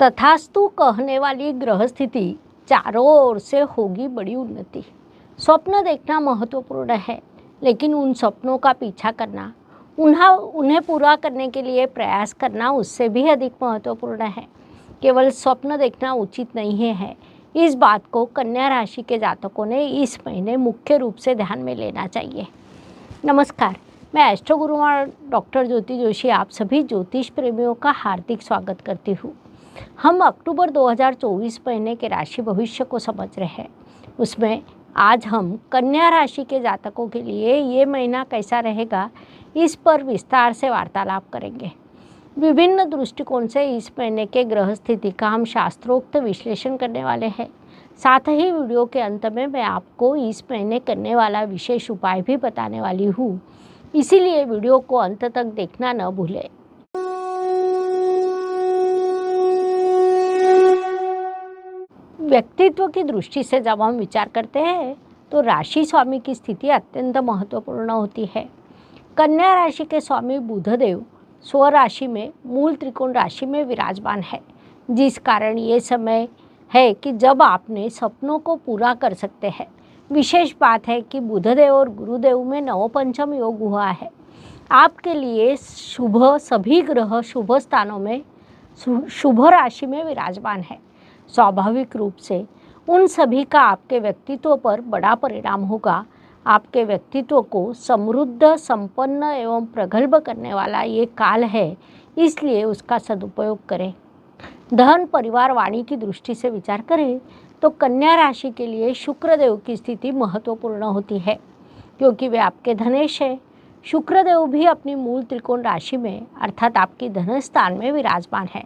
तथास्तु कहने वाली ग्रह स्थिति चारों ओर से होगी बड़ी उन्नति। स्वप्न देखना महत्वपूर्ण है, लेकिन उन सपनों का पीछा करना, उन्हें पूरा करने के लिए प्रयास करना उससे भी अधिक महत्वपूर्ण है। केवल स्वप्न देखना उचित नहीं है। इस बात को कन्या राशि के जातकों ने इस महीने मुख्य रूप से ध्यान में लेना चाहिए। नमस्कार, मैं एस्ट्रो गुरुमाँ डॉक्टर ज्योति जोशी आप सभी ज्योतिष प्रेमियों का हार्दिक स्वागत करती हूँ। हम अक्टूबर 2024 महीने के राशि भविष्य को समझ रहे हैं। उसमें आज हम कन्या राशि के जातकों के लिए ये महीना कैसा रहेगा, इस पर विस्तार से वार्तालाप करेंगे। विभिन्न दृष्टिकोण से इस महीने के ग्रह स्थिति का हम शास्त्रोक्त विश्लेषण करने वाले हैं। साथ ही वीडियो के अंत में मैं आपको इस महीने करने वाला विशेष उपाय भी बताने वाली हूँ, इसीलिए वीडियो को अंत तक देखना न भूलें। व्यक्तित्व की दृष्टि से जब हम विचार करते हैं तो राशि स्वामी की स्थिति अत्यंत महत्वपूर्ण होती है। कन्या राशि के स्वामी बुधदेव स्व राशि में मूल त्रिकोण राशि में विराजमान है, जिस कारण ये समय है कि जब आपने सपनों को पूरा कर सकते हैं। विशेष बात है कि बुधदेव और गुरुदेव में नवपंचम योग हुआ है। आपके लिए सभी ग्रह शुभ स्थानों में शुभ राशि में विराजमान है। स्वाभाविक रूप से उन सभी का आपके व्यक्तित्व पर बड़ा परिणाम होगा। आपके व्यक्तित्व को समृद्ध, संपन्न एवं प्रगल्भ करने वाला ये काल है, इसलिए उसका सदुपयोग करें। धन, परिवार, वाणी की दृष्टि से विचार करें तो कन्या राशि के लिए शुक्रदेव की स्थिति महत्वपूर्ण होती है, क्योंकि वे आपके धनेश है। शुक्रदेव भी अपनी मूल त्रिकोण राशि में अर्थात आपकी धन स्थान में विराजमान है,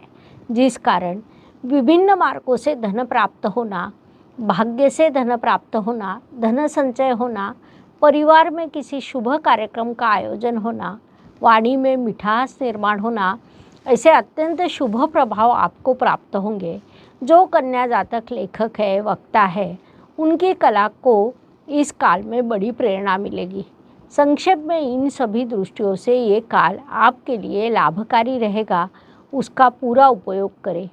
जिस कारण विभिन्न मार्गों से धन प्राप्त होना, भाग्य से धन प्राप्त होना, धन संचय होना, परिवार में किसी शुभ कार्यक्रम का आयोजन होना, वाणी में मिठास निर्माण होना, ऐसे अत्यंत शुभ प्रभाव आपको प्राप्त होंगे। जो कन्या जातक लेखक है, वक्ता है, उनकी कला को इस काल में बड़ी प्रेरणा मिलेगी। संक्षेप में इन सभी दृष्टियों से ये काल आपके लिए लाभकारी रहेगा, उसका पूरा उपयोग करें।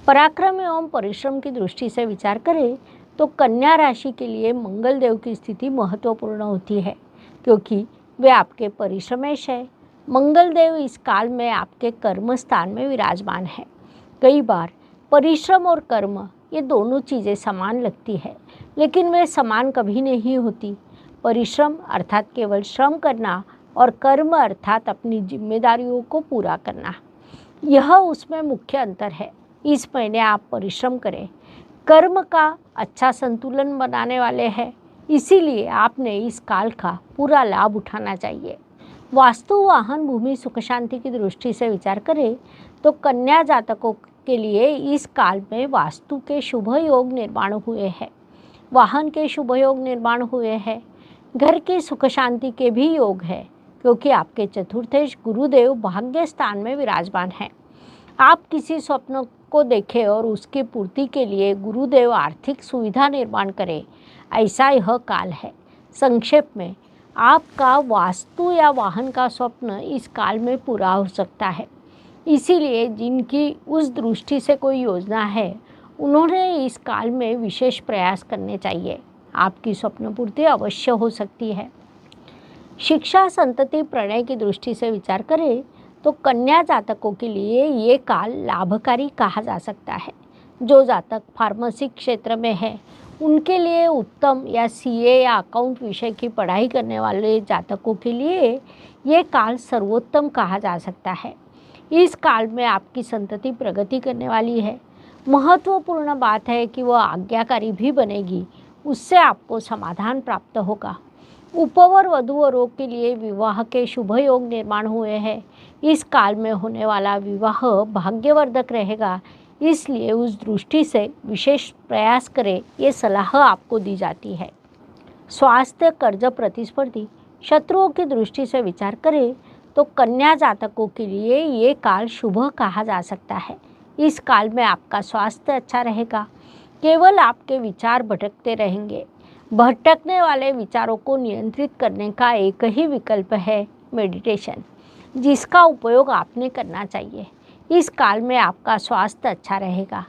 पराक्रम एवं परिश्रम की दृष्टि से विचार करें तो कन्या राशि के लिए मंगल देव की स्थिति महत्वपूर्ण होती है, क्योंकि वे आपके परिश्रमेश है। मंगल देव इस काल में आपके कर्म स्थान में विराजमान है। कई बार परिश्रम और कर्म ये दोनों चीज़ें समान लगती है, लेकिन वे समान कभी नहीं होती। परिश्रम अर्थात केवल श्रम करना और कर्म अर्थात अपनी जिम्मेदारियों को पूरा करना, यह उसमें मुख्य अंतर है। इस महीने आप परिश्रम करें, कर्म का अच्छा संतुलन बनाने वाले हैं, इसीलिए आपने इस काल का पूरा लाभ उठाना चाहिए। वास्तु, वाहन, भूमि, सुख शांति की दृष्टि से विचार करें तो कन्या जातकों के लिए इस काल में वास्तु के शुभ योग निर्माण हुए हैं, वाहन के शुभ योग निर्माण हुए हैं, घर की सुख शांति के भी योग है, क्योंकि आपके चतुर्थेश गुरुदेव भाग्य स्थान में विराजमान है। आप किसी स्वप्न को देखें और उसकी पूर्ति के लिए गुरुदेव आर्थिक सुविधा निर्माण करें, ऐसा यह काल है। संक्षेप में आपका वास्तु या वाहन का स्वप्न इस काल में पूरा हो सकता है। इसीलिए जिनकी उस दृष्टि से कोई योजना है, उन्होंने इस काल में विशेष प्रयास करने चाहिए। आपकी स्वप्न पूर्ति अवश्य हो सकती है। शिक्षा, संतति, प्रणय की दृष्टि से विचार करें तो कन्या जातकों के लिए ये काल लाभकारी कहा जा सकता है। जो जातक फार्मेसी क्षेत्र में है, उनके लिए उत्तम, या सीए या अकाउंट विषय की पढ़ाई करने वाले जातकों के लिए ये काल सर्वोत्तम कहा जा सकता है। इस काल में आपकी संतति प्रगति करने वाली है। महत्वपूर्ण बात है कि वह आज्ञाकारी भी बनेगी, उससे आपको समाधान प्राप्त होगा। उपवर वधूवरों के लिए विवाह के शुभ योग निर्माण हुए हैं। इस काल में होने वाला विवाह भाग्यवर्धक रहेगा, इसलिए उस दृष्टि से विशेष प्रयास करें, ये सलाह आपको दी जाती है। स्वास्थ्य, कर्ज, प्रतिस्पर्धी, शत्रुओं की दृष्टि से विचार करें तो कन्या जातकों के लिए ये काल शुभ कहा जा सकता है। इस काल में आपका स्वास्थ्य अच्छा रहेगा, केवल आपके विचार भटकते रहेंगे। भटकने वाले विचारों को नियंत्रित करने का एक ही विकल्प है मेडिटेशन, जिसका उपयोग आपने करना चाहिए। इस काल में आपका स्वास्थ्य अच्छा रहेगा।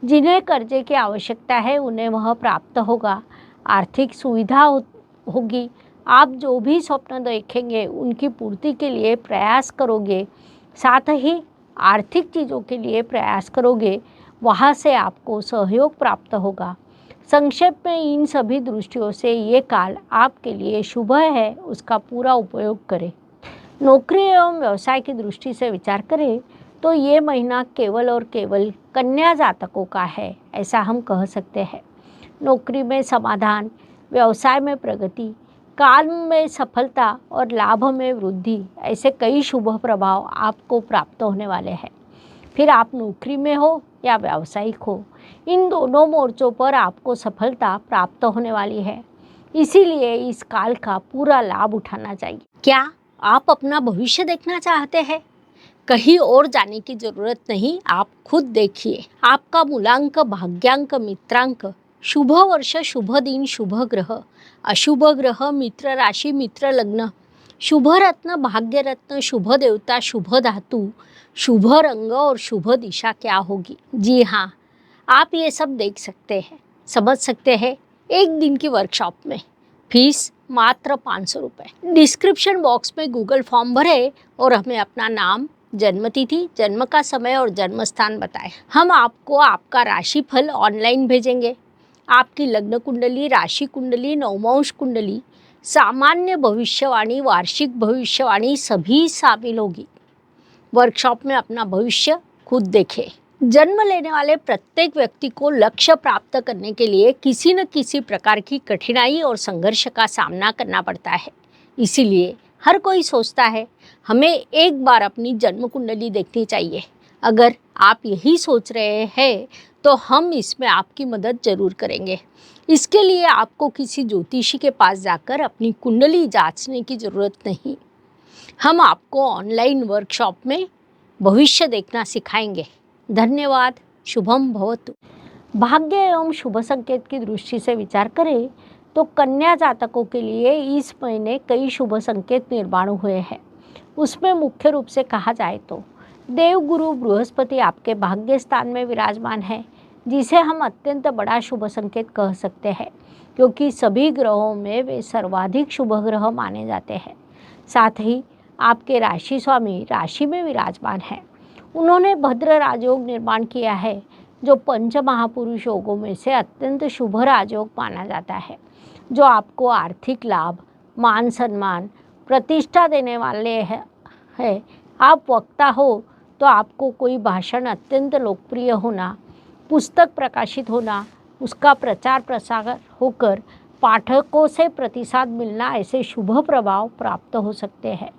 जिन्हें कर्जे की आवश्यकता है उन्हें वह प्राप्त होगा। आर्थिक सुविधा होगी। आप जो भी स्वप्न देखेंगे उनकी पूर्ति के लिए प्रयास करोगे, साथ ही आर्थिक चीज़ों के लिए प्रयास करोगे, वहाँ से आपको सहयोग प्राप्त होगा। संक्षेप में इन सभी दृष्टियों से ये काल आपके लिए शुभ है, उसका पूरा उपयोग करें। नौकरी एवं व्यवसाय की दृष्टि से विचार करें तो ये महीना केवल और केवल कन्या जातकों का है, ऐसा हम कह सकते हैं। नौकरी में समाधान, व्यवसाय में प्रगति, काम में सफलता और लाभ में वृद्धि, ऐसे कई शुभ प्रभाव आपको प्राप्त होने वाले हैं। फिर आप नौकरी में हो या व्यावसायिक हो, इन दोनों मोर्चों पर आपको सफलता प्राप्त होने वाली है। इसीलिए इस काल का पूरा लाभ उठाना चाहिए। क्या आप अपना भविष्य देखना चाहते हैं? कहीं और जाने की जरूरत नहीं, आप खुद देखिए। आपका मूलांक, भाग्यांक, मित्रांक, शुभ वर्ष, शुभ दिन, शुभ ग्रह, अशुभ ग्रह, मित्र राशि, मित्र लग्न, शुभ रत्न, भाग्य रत्न, शुभ देवता, शुभ धातु, शुभ रंग और शुभ दिशा क्या होगी। जी हाँ, आप ये सब देख सकते हैं, समझ सकते हैं एक दिन की वर्कशॉप में। फीस मात्र 500 रुपये। डिस्क्रिप्शन बॉक्स में गूगल फॉर्म भरे और हमें अपना नाम, जन्मतिथि, जन्म का समय और जन्म स्थान बताएं। हम आपको आपका राशिफल ऑनलाइन भेजेंगे। आपकी लग्न कुंडली, राशि कुंडली, नवमांश कुंडली, सामान्य भविष्यवाणी, वार्षिक भविष्यवाणी सभी शामिल होगी। वर्कशॉप में अपना भविष्य खुद देखें। जन्म लेने वाले प्रत्येक व्यक्ति को लक्ष्य प्राप्त करने के लिए किसी न किसी प्रकार की कठिनाई और संघर्ष का सामना करना पड़ता है। इसीलिए हर कोई सोचता है हमें एक बार अपनी जन्म कुंडली देखनी चाहिए। अगर आप यही सोच रहे हैं तो हम इसमें आपकी मदद जरूर करेंगे। इसके लिए आपको किसी ज्योतिषी के पास जाकर अपनी कुंडली जांचने की ज़रूरत नहीं। हम आपको ऑनलाइन वर्कशॉप में भविष्य देखना सिखाएंगे। धन्यवाद। शुभम भवतु। भाग्य एवं शुभ संकेत की दृष्टि से विचार करें तो कन्या जातकों के लिए इस महीने कई शुभ संकेत निर्माण हुए हैं। उसमें मुख्य रूप से कहा जाए तो देवगुरु बृहस्पति आपके भाग्य स्थान में विराजमान है, जिसे हम अत्यंत बड़ा शुभ संकेत कह सकते हैं, क्योंकि सभी ग्रहों में वे सर्वाधिक शुभ ग्रह माने जाते हैं। साथ ही आपके राशि स्वामी राशि में विराजमान है। उन्होंने भद्र राजयोग निर्माण किया है, जो पंच महापुरुष योगों में से अत्यंत शुभ राजयोग माना जाता है, जो आपको आर्थिक लाभ, मान सम्मान, प्रतिष्ठा देने वाले है। आप वक्ता हो तो आपको कोई भाषण अत्यंत लोकप्रिय होना, पुस्तक प्रकाशित होना, उसका प्रचार प्रसार होकर पाठकों से प्रतिसाद मिलना, ऐसे शुभ प्रभाव प्राप्त हो सकते हैं।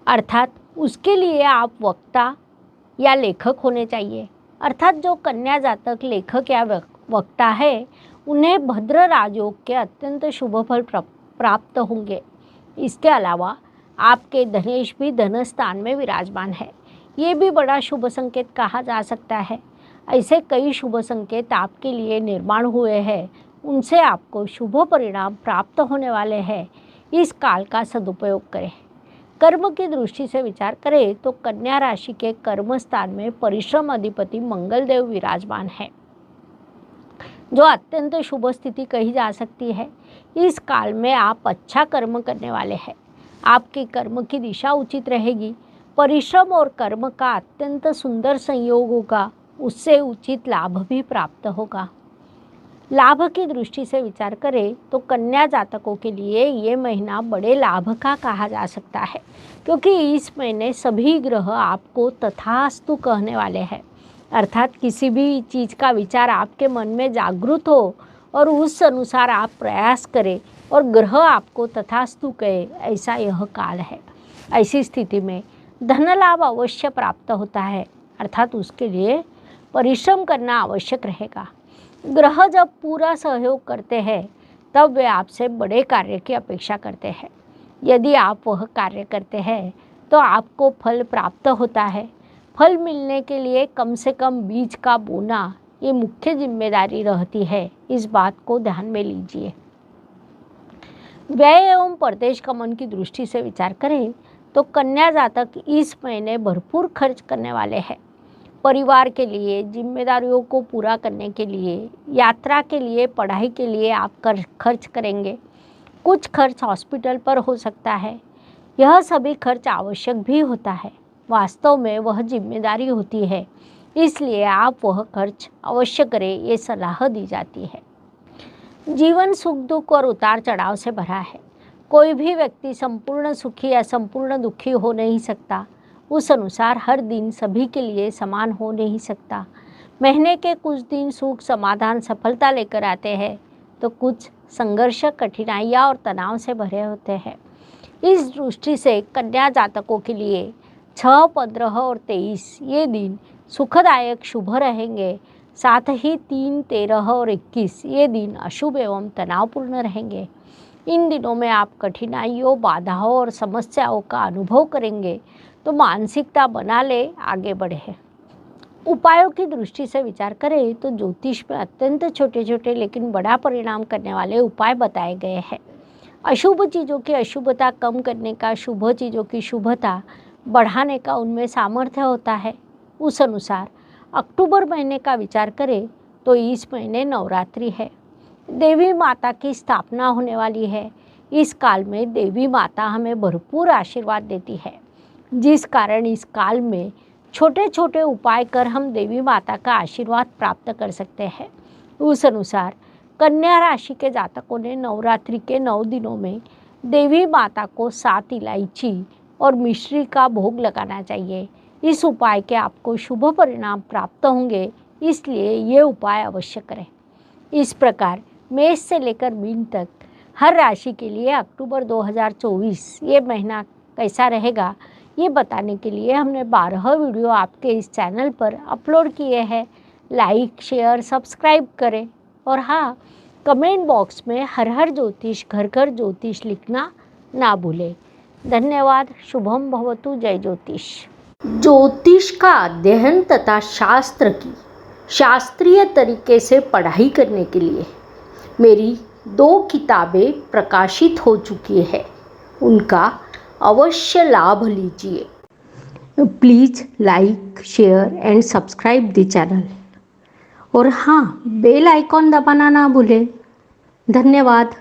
अर्थात उसके लिए आप वक्ता या लेखक होने चाहिए। अर्थात जो कन्या जातक लेखक या वक्ता है, उन्हें भद्र राजयोग के अत्यंत शुभ फल प्राप्त होंगे। इसके अलावा आपके धनेश भी धन स्थान में विराजमान है, ये भी बड़ा शुभ संकेत कहा जा सकता है। ऐसे कई शुभ संकेत आपके लिए निर्माण हुए हैं, उनसे आपको शुभ परिणाम प्राप्त होने वाले हैं। इस काल का सदुपयोग करें। कर्म की दृष्टि से विचार करें तो कन्या राशि के कर्म स्थान में परिश्रम अधिपति मंगल देव विराजमान है, जो अत्यंत शुभ स्थिति कही जा सकती है। इस काल में आप अच्छा कर्म करने वाले हैं। आपके कर्म की दिशा उचित रहेगी। परिश्रम और कर्म का अत्यंत सुंदर संयोग होगा, उससे उचित लाभ भी प्राप्त होगा। लाभ की दृष्टि से विचार करें तो कन्या जातकों के लिए ये महीना बड़े लाभ का कहा जा सकता है, क्योंकि इस महीने सभी ग्रह आपको तथास्तु कहने वाले हैं। अर्थात किसी भी चीज़ का विचार आपके मन में जागृत हो और उस अनुसार आप प्रयास करें और ग्रह आपको तथास्तु कहे, ऐसा यह काल है। ऐसी स्थिति में धन लाभ अवश्य प्राप्त होता है, अर्थात उसके लिए परिश्रम करना आवश्यक रहेगा। ग्रह जब पूरा सहयोग करते हैं तब वे आपसे बड़े कार्य की अपेक्षा करते हैं। यदि आप वह कार्य करते हैं तो आपको फल प्राप्त होता है। फल मिलने के लिए कम से कम बीज का बोना ये मुख्य जिम्मेदारी रहती है, इस बात को ध्यान में लीजिए। व्यय एवं परदेश गमन की दृष्टि से विचार करें तो कन्या जातक इस महीने भरपूर खर्च करने वाले हैं। परिवार के लिए, जिम्मेदारियों को पूरा करने के लिए, यात्रा के लिए, पढ़ाई के लिए आप खर्च करेंगे। कुछ खर्च हॉस्पिटल पर हो सकता है। यह सभी खर्च आवश्यक भी होता है। वास्तव में वह जिम्मेदारी होती है, इसलिए आप वह खर्च अवश्य करें, ये सलाह दी जाती है। जीवन सुख दुख और उतार चढ़ाव से भरा है। कोई भी व्यक्ति संपूर्ण सुखी या संपूर्ण दुखी हो नहीं सकता। उस अनुसार हर दिन सभी के लिए समान हो नहीं सकता। महीने के कुछ दिन सुख, समाधान, सफलता लेकर आते हैं, तो कुछ संघर्ष, कठिनाइयाँ और तनाव से भरे होते हैं। इस दृष्टि से कन्या जातकों के लिए 6, 15 और 23 ये दिन सुखदायक शुभ रहेंगे। साथ ही 3, 13 और 21 ये दिन अशुभ एवं तनावपूर्ण रहेंगे। इन दिनों में आप कठिनाइयों, बाधाओं और समस्याओं का अनुभव करेंगे, तो मानसिकता बना ले, आगे बढ़े। उपायों की दृष्टि से विचार करें तो ज्योतिष में अत्यंत छोटे छोटे लेकिन बड़ा परिणाम करने वाले उपाय बताए गए हैं। अशुभ चीज़ों की अशुभता कम करने का, शुभ चीज़ों की शुभता बढ़ाने का उनमें सामर्थ्य होता है। उस अनुसार अक्टूबर महीने का विचार करें तो इस महीने नवरात्रि है। देवी माता की स्थापना होने वाली है। इस काल में देवी माता हमें भरपूर आशीर्वाद देती है, जिस कारण इस काल में छोटे छोटे उपाय कर हम देवी माता का आशीर्वाद प्राप्त कर सकते हैं। उस अनुसार कन्या राशि के जातकों ने नवरात्रि के 9 दिनों में देवी माता को 7 इलायची और मिश्री का भोग लगाना चाहिए। इस उपाय के आपको शुभ परिणाम प्राप्त होंगे, इसलिए ये उपाय अवश्य करें। इस प्रकार मेष से लेकर मीन तक हर राशि के लिए अक्टूबर 2024 ये महीना कैसा रहेगा, ये बताने के लिए हमने 12 वीडियो आपके इस चैनल पर अपलोड किए हैं। लाइक, शेयर, सब्सक्राइब करें और हाँ, कमेंट बॉक्स में हर हर ज्योतिष, घर घर ज्योतिष लिखना ना भूलें। धन्यवाद। शुभम भवतु। जय ज्योतिष। ज्योतिष का अध्ययन तथा शास्त्र की शास्त्रीय तरीके से पढ़ाई करने के लिए मेरी 2 किताबें प्रकाशित हो चुकी है, उनका अवश्य लाभ लीजिए। Please like, share and subscribe the channel और हाँ, बेल आइकॉन दबाना ना भूलें। धन्यवाद।